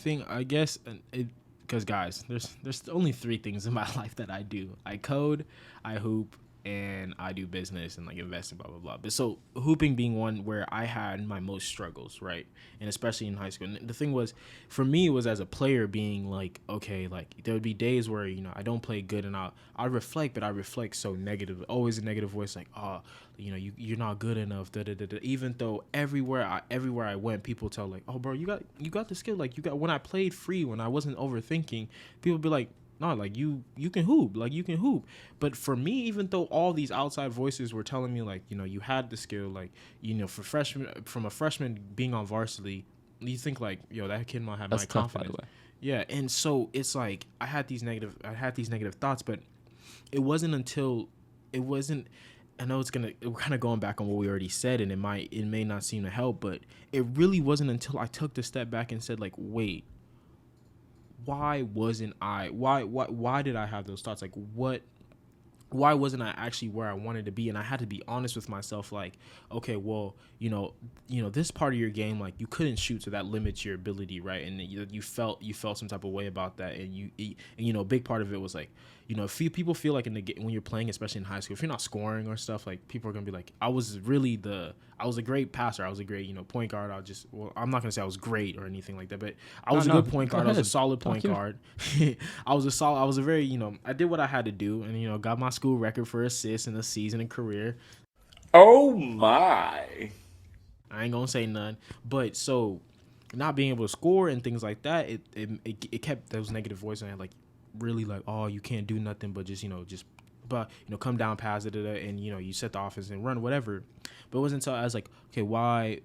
S1: guess because guys, there's only 3 things in my life that I do. I code, I hoop, and I do business and like investing, blah blah blah. But so hooping being one where I had my most struggles, right? And especially in high school. And the thing was, for me, it was as a player being like, okay, like there would be days where I don't play good, and I reflect, but I reflect so negative, always a negative voice, like, oh, you're not good enough. Da, da, da, da. Even though everywhere I went, people tell like, oh, bro, you got the skill. Like you got, when I played free, when I wasn't overthinking, people be like, no, like you can hoop, like you can hoop. But for me, even though all these outside voices were telling me like, you had the skill, like, from a freshman being on varsity, you think like, yo, that kid might have my confidence.
S2: By the way.
S1: Yeah, and so it's like I had these negative thoughts, but it wasn't until I know we're kind of going back on what we already said, and it may not seem to help, but it really wasn't until I took the step back and said like, wait, why did I have those thoughts? Like, why wasn't I actually where I wanted to be? And I had to be honest with myself, like, okay, well, this part of your game, like, you couldn't shoot, so that limits your ability, right? And you felt some type of way about that, and a big part of it was like, people feel like when you're playing, especially in high school, if you're not scoring or stuff, like, people are gonna be like, I was a great passer, I was a great point guard. I'm not gonna say I was great or anything like that, but I was a good point guard. I was a solid point guard. I was a very I did what I had to do, and got my school record for assists in a season and career.
S5: Oh my!
S1: I ain't gonna say none, but so not being able to score and things like that, it kept those negative voices. And I had like really like, oh, you can't do nothing but just come down, pass it, and you set the offense and run whatever. But it wasn't until I was like, okay, why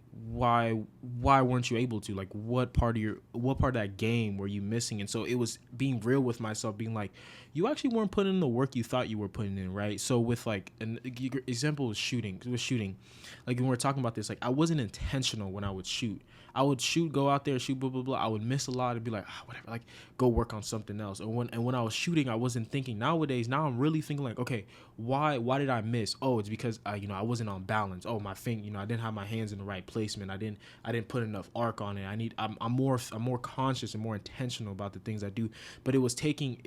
S1: weren't you able to? Like, what part of that game were you missing? And so it was being real with myself, being like, you actually weren't putting in the work you thought you were putting in, right? So with like an example was shooting. Like when we're talking about this, like I wasn't intentional when I would shoot. I would go out there, shoot, blah blah blah. I would miss a lot and be like, whatever, like go work on something else. And when I was shooting, I wasn't thinking. Nowadays, now I'm really thinking like, okay, why did I miss? Oh, it's because I wasn't on balance. Oh, my thing, I didn't have my hands in the right placement. I didn't put enough arc on it. I'm more conscious and more intentional about the things I do. But it was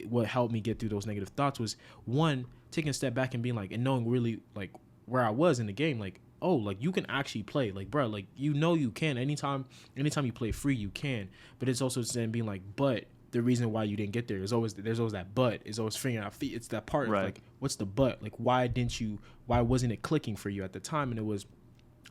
S1: what helped me get through those negative thoughts was, one, taking a step back and being like, and knowing really like where I was in the game, like, oh, like you can actually play, like, bro, like you can anytime you play free, you can. But it's also then being like, but the reason why you didn't get there there's always that but. Is always figuring out, it's that part
S2: right.
S1: Of like, what's the but? Like, why wasn't it clicking for you at the time? And it was,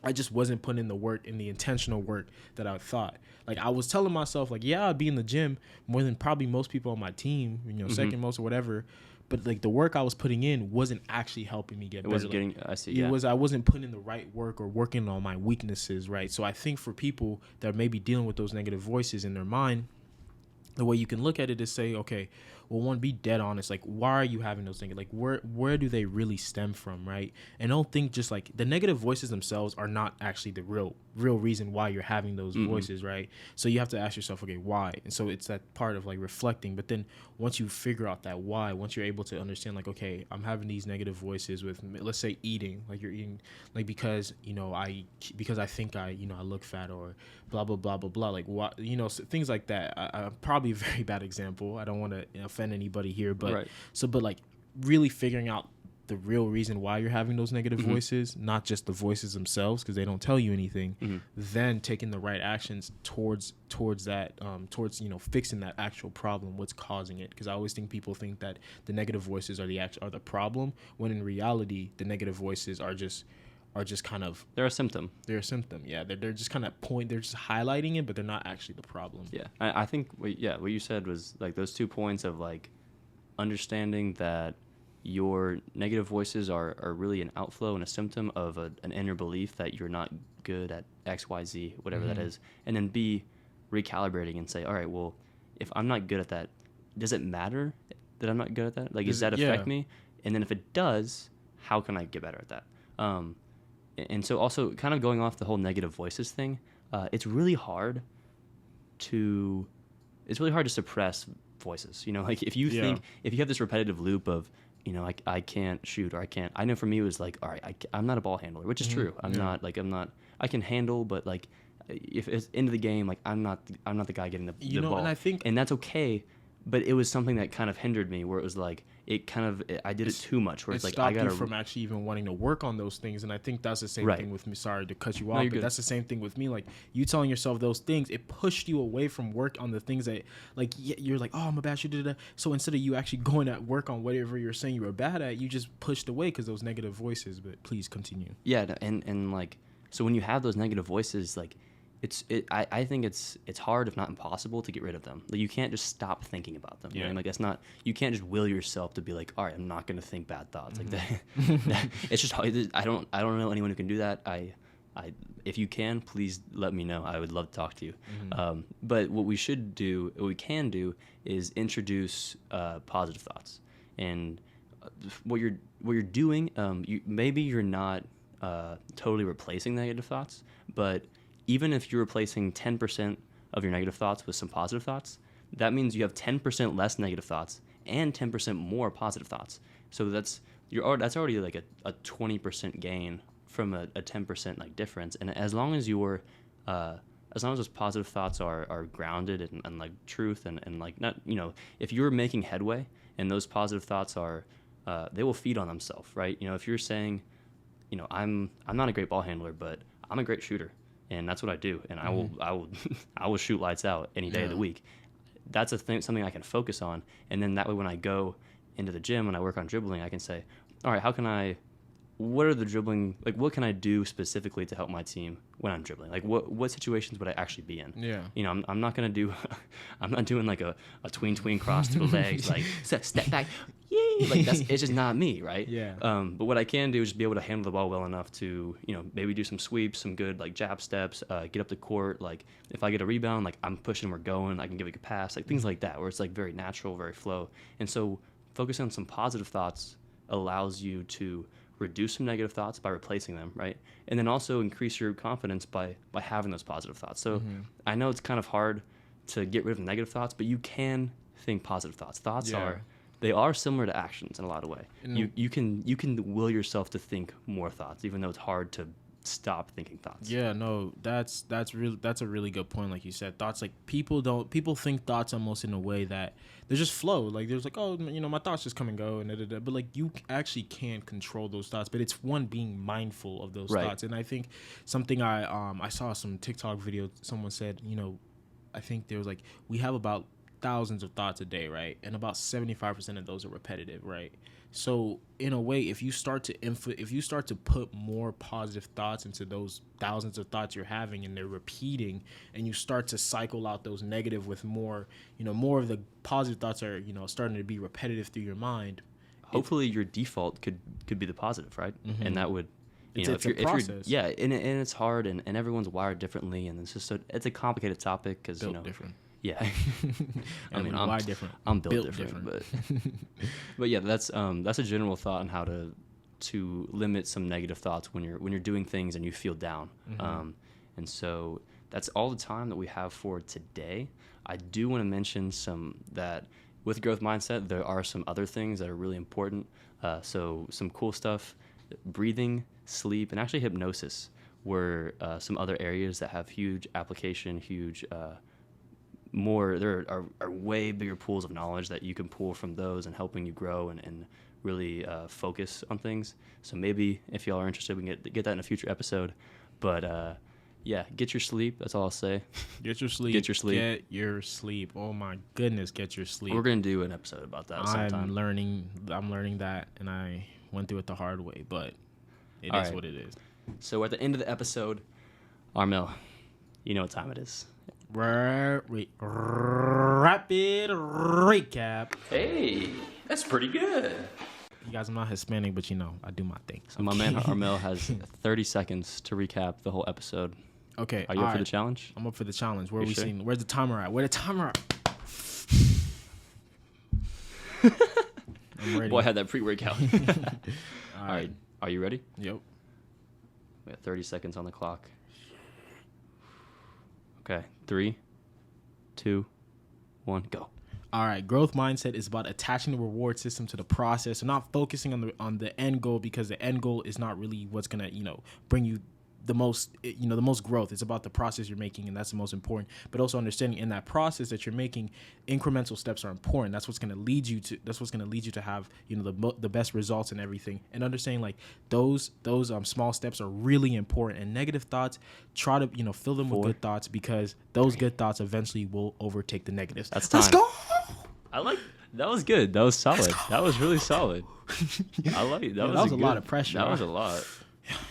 S1: I just wasn't putting in the work and the intentional work that I thought. Like, I was telling myself like, yeah, I'd be in the gym more than probably most people on my team, second most or whatever. But like the work I was putting in wasn't actually helping me get better. I wasn't putting in the right work or working on my weaknesses, right? So I think for people that may be dealing with those negative voices in their mind, the way you can look at it is say, okay, well, one, be dead honest. Like, why are you having those things? Like, where do they really stem from, right? And don't think just like the negative voices themselves are not actually the real reason why you're having those voices, right? So you have to ask yourself, okay, why? And so it's that part of like reflecting. But then once you figure out that why, once you're able to understand like, okay, I'm having these negative voices with, let's say, eating, like you're eating like because I think I look fat or blah blah blah blah blah, like what, things like that. I'm probably a very bad example. I don't want to offend anybody here, but
S2: right.
S1: But like really figuring out the real reason why you're having those negative voices, not just the voices themselves because they don't tell you anything, then taking the right actions towards that, fixing that actual problem, what's causing it. Because I always think people think that the negative voices are the problem, when in reality the negative voices are just kind of,
S2: they're a symptom.
S1: Yeah, they're just kind of they're just highlighting it, but they're not actually the problem.
S2: Yeah, I think what you said was like those 2 points of like understanding that your negative voices are really an outflow and a symptom of an inner belief that you're not good at X, Y, Z, whatever that is. And then B, recalibrating and say, all right, well, if I'm not good at that, does it matter that I'm not good at that? Like, does that affect me? And then if it does, how can I get better at that? And so also kind of going off the whole negative voices thing, it's really hard to suppress voices. Like if you have this repetitive loop of, like I can't shoot or I can't. I know for me it was like, all right, I'm not a ball handler, which is true. I'm not. I can handle, but like if it's into the game, like I'm not the guy getting the ball.
S1: And I think,
S2: and that's okay. but it was something that kind of hindered me, where it was like I did it too much, where it's like I
S1: stopped
S2: gotta
S1: you from actually even wanting to work on those things. And I think that's the same
S2: Right.
S1: thing with me. Sorry to cut you
S2: No,
S1: off,
S2: you're
S1: but
S2: good.
S1: that's the same thing with me. Like, you telling yourself those things, it pushed you away from work on the things that, like, you're like, oh, I'm a bad shooter. So instead of you actually going at work on whatever you're saying you were bad at, you just pushed away because those negative voices. But please continue.
S2: Yeah, and like, so when you have those negative voices, like, I think it's hard, if not impossible, to get rid of them. Like, you can't just stop thinking about them.
S1: Yeah.
S2: Right? Like, that's not, you can't just will yourself to be like, all right, I'm not gonna think bad thoughts. Like that, it's just hard. I don't know anyone who can do that. If you can, please let me know. I would love to talk to you. But what we can do is introduce positive thoughts. And what you're doing, maybe you're not totally replacing negative thoughts, but even if you're replacing 10% of your negative thoughts with some positive thoughts, that means you have 10% less negative thoughts and 10% more positive thoughts. So that's already like a 20% gain from a 10% like difference. And as long as those positive thoughts are grounded in like truth and like, not, if you're making headway and those positive thoughts are, they will feed on themselves, right? If you're saying, I'm not a great ball handler, but I'm a great shooter, and that's what I do, and I will shoot lights out any day of the week. That's something I can focus on, and then that way when I go into the gym and I work on dribbling, I can say, all right, what are the dribbling, like, what can I do specifically to help my team when I'm dribbling? Like, what situations would I actually be in?
S1: Yeah.
S2: I'm not gonna do, I'm not doing like a tween cross to the legs, like step back, yay! Like, it's just not me, right?
S1: Yeah.
S2: But what I can do is just be able to handle the ball well enough to, maybe do some sweeps, some good like jab steps, get up the court. Like, if I get a rebound, like, I'm pushing, we're going, I can give a good pass, like things like that, where it's like very natural, very flow. And so focusing on some positive thoughts allows you to reduce some negative thoughts by replacing them, right? And then also increase your confidence by having those positive thoughts. So I know it's kind of hard to get rid of the negative thoughts, but you can think positive thoughts. Thoughts are similar to actions in a lot of way. You can will yourself to think more thoughts, even though it's hard to stop thinking thoughts.
S1: Yeah, no, that's a really good point. Like you said, thoughts, like, people think thoughts almost in a way that they just flow. Like, there's like, oh, my thoughts just come and go, and but like, you actually can't control those thoughts. But it's one being mindful of those thoughts. And I think something I saw some TikTok video. Someone said, I think there was like, we have about thousands of thoughts a day, right? And about 75% of those are repetitive, right? So in a way, if you start to put more positive thoughts into those thousands of thoughts you're having, and they're repeating, and you start to cycle out those negative with more, more of the positive thoughts are, starting to be repetitive through your mind.
S2: Hopefully your default could be the positive, right? And that would,
S1: It's a process.
S2: and it's hard, and everyone's wired differently, and it's just it's a complicated topic because
S1: different.
S2: Yeah, I mean,
S1: why different?
S2: I'm built
S1: Built
S2: different, but yeah, that's a general thought on how to limit some negative thoughts when you're doing things and you feel down. And so that's all the time that we have for today. I do want to mention that with growth mindset, there are some other things that are really important. So some cool stuff: breathing, sleep, and actually hypnosis were some other areas that have huge application, there are way bigger pools of knowledge that you can pull from those and helping you grow and really focus on things. So maybe if y'all are interested, we can get that in a future episode. But yeah, get your sleep. That's all I'll say.
S1: Get your sleep.
S2: Get your sleep.
S1: Get your sleep. Oh my goodness, get your sleep.
S2: We're gonna do an episode about that sometime.
S1: I'm learning that, and I went through it the hard way, but it
S2: All
S1: is
S2: right.
S1: what it is.
S2: So at the end of the episode, Armel, you know what time it is.
S1: Rapid recap.
S5: Hey, that's pretty good.
S1: You guys, I'm not Hispanic, but I do my thing.
S2: So my man Armel has 30 seconds to recap the whole episode.
S1: Okay.
S2: Are you up for the challenge?
S1: I'm up for the challenge. Where
S2: You
S1: we
S2: sure?
S1: seeing? Where's the timer at? Where the timer at? I'm ready.
S2: Boy, I had that pre-workout. All right. Are you ready?
S1: Yep.
S2: We got 30 seconds on the clock. Okay. 3, 2, 1, go.
S1: All right, growth mindset is about attaching the reward system to the process, and not focusing on the end goal, because the end goal is not really what's gonna bring you the most growth. It's about the process you're making, and that's the most important. But also understanding in that process that you're making, incremental steps are important. That's what's going to lead you to have, you know, the best results and everything. And understanding like those small steps are really important. And negative thoughts, try to, you know, fill them with good thoughts, because those good thoughts eventually will overtake the negatives.
S2: That's time.
S1: Let's go.
S2: That was good. That was solid. That was really solid. I like it. That was
S1: a lot of pressure.
S2: That was a lot.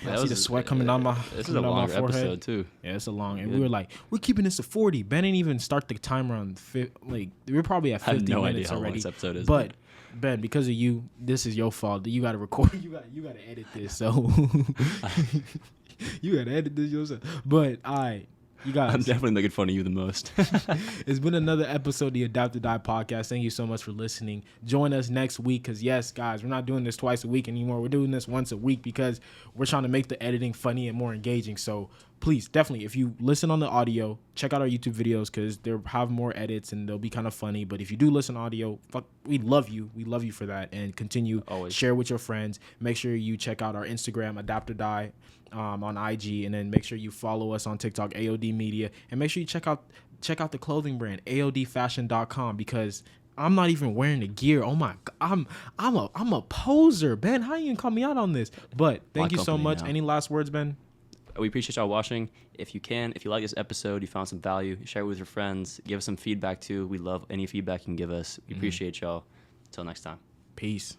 S1: I see the sweat coming down my
S2: This is a long episode too.
S1: Yeah, it's a long. And we were like, we're keeping this to 40. Ben didn't even start the timer on we're probably at 50
S2: I have no
S1: minutes
S2: idea how
S1: already.
S2: long this episode is.
S1: But Ben, because of you, this is your fault. You got to record. You got to edit this. So you got to edit this yourself. But you guys,
S2: I'm definitely making fun of you the most.
S1: it's been another episode of the Adapt or Die podcast. Thank you so much for listening. Join us next week, because yes, guys, we're not doing this twice a week anymore. We're doing this once a week because we're trying to make the editing funny and more engaging. So please, definitely, if you listen on the audio, check out our YouTube videos, because they'll have more edits and they'll be kind of funny. But if you do listen audio, we love you. We love you for that. And continue,
S2: always
S1: share with your friends. Make sure you check out our Instagram, Adapt or Die, on IG, and then make sure you follow us on TikTok, AOD Media, and make sure you check out the clothing brand, AODfashion.com, because I'm not even wearing the gear. Oh my God, I'm a poser, Ben. How you even call me out on this? But thank you so much.
S2: Now.
S1: Any last words, Ben?
S2: We appreciate y'all watching. If you like this episode, you found some value, share it with your friends, give us some feedback too. We love any feedback you can give us. We appreciate y'all. Until next time.
S1: Peace.